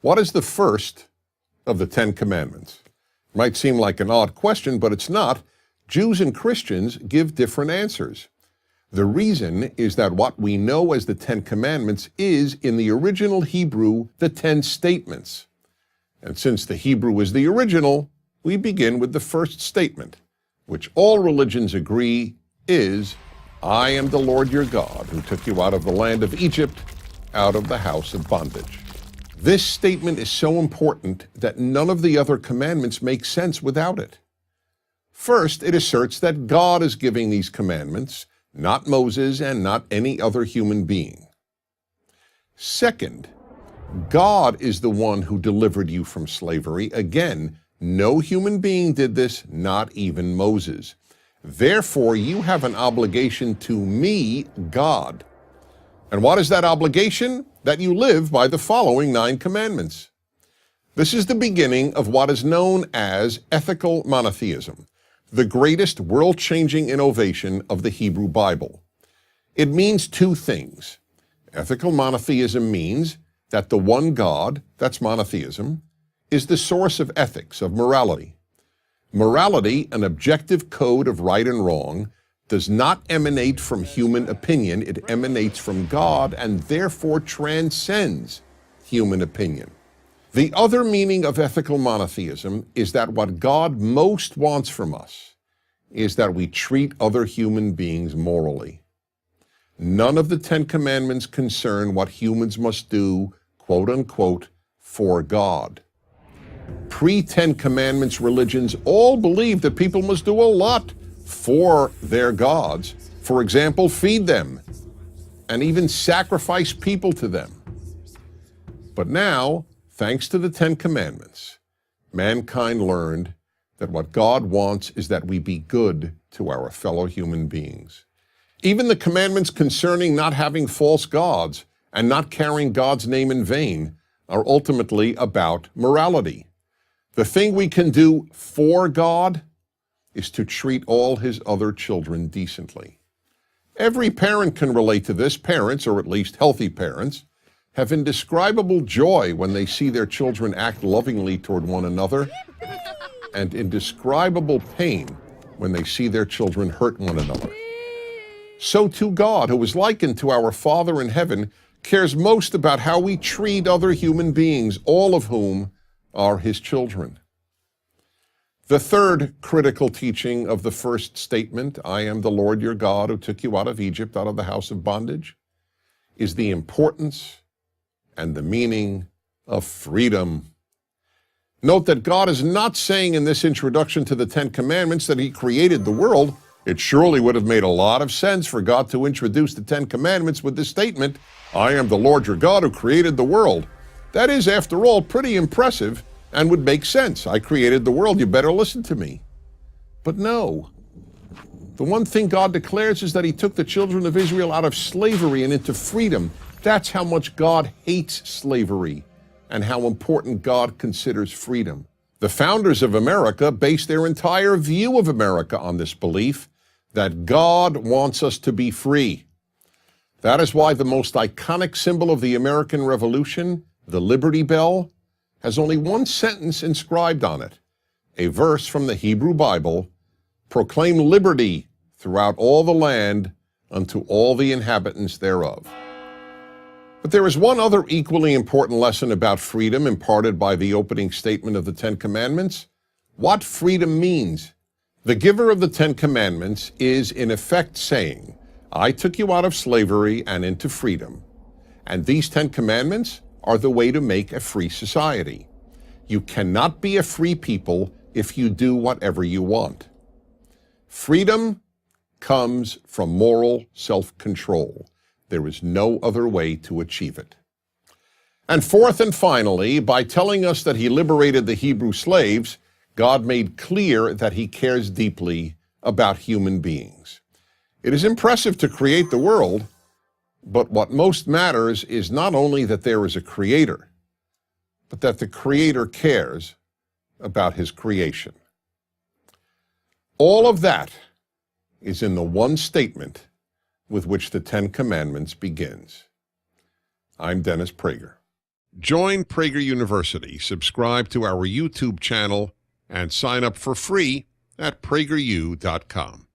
What is the first of the Ten Commandments? It might seem like an odd question, but it's not. Jews and Christians give different answers. The reason is that what we know as the Ten Commandments is, in the original Hebrew, the 10 statements. And since the Hebrew is the original, we begin with the first statement, which all religions agree is, I am the Lord your God, who took you out of the land of Egypt, out of the house of bondage. This statement is so important that none of the other commandments make sense without it. First, it asserts that God is giving these commandments, not Moses and not any other human being. Second, God is the one who delivered you from slavery. Again, no human being did this, not even Moses. Therefore, you have an obligation to me, God. And what is that obligation? That you live by the following 9 commandments. This is the beginning of what is known as ethical monotheism, the greatest world-changing innovation of the Hebrew Bible. It means 2 things. Ethical monotheism means that the one God, that's monotheism, is the source of ethics, of morality. Morality, an objective code of right and wrong, does not emanate from human opinion. It emanates from God and therefore transcends human opinion. The other meaning of ethical monotheism is that what God most wants from us is that we treat other human beings morally. None of the 10 commandments concern what humans must do, quote unquote, for God. Pre-10 commandments religions all believe that people must do a lot for their gods. For example, feed them and even sacrifice people to them. But now, thanks to the 10 commandments, mankind learned that what God wants is that we be good to our fellow human beings. Even the commandments concerning not having false gods and not carrying God's name in vain are ultimately about morality. The thing we can do for God is to treat all his other children decently. Every parent can relate to this. Parents, or at least healthy parents, have indescribable joy when they see their children act lovingly toward one another, and indescribable pain when they see their children hurt one another. So too God, who is likened to our Father in heaven, cares most about how we treat other human beings, all of whom are his children. The third critical teaching of the first statement, I am the Lord your God who took you out of Egypt, out of the house of bondage, is the importance and the meaning of freedom. Note that God is not saying in this introduction to the 10 Commandments that he created the world. It surely would have made a lot of sense for God to introduce the 10 Commandments with this statement, I am the Lord your God who created the world. That is, after all, pretty impressive and would make sense. I created the world, you better listen to me. But no. The one thing God declares is that he took the children of Israel out of slavery and into freedom. That's how much God hates slavery and how important God considers freedom. The founders of America based their entire view of America on this belief that God wants us to be free. That is why the most iconic symbol of the American Revolution, the Liberty Bell, has only one sentence inscribed on it, a verse from the Hebrew Bible, proclaim liberty throughout all the land unto all the inhabitants thereof. But there is one other equally important lesson about freedom imparted by the opening statement of the 10 Commandments. What freedom means. The giver of the 10 Commandments is in effect saying, I took you out of slavery and into freedom, and these 10 Commandments are the way to make a free society. You cannot be a free people if you do whatever you want. Freedom comes from moral self-control. There is no other way to achieve it. And fourth and finally, by telling us that he liberated the Hebrew slaves, God made clear that he cares deeply about human beings. It is impressive to create the world, but what most matters is not only that there is a creator, but that the creator cares about his creation. All of that is in the one statement with which the 10 Commandments begins. I'm Dennis Prager. Join Prager University, subscribe to our YouTube channel, and sign up for free at prageru.com.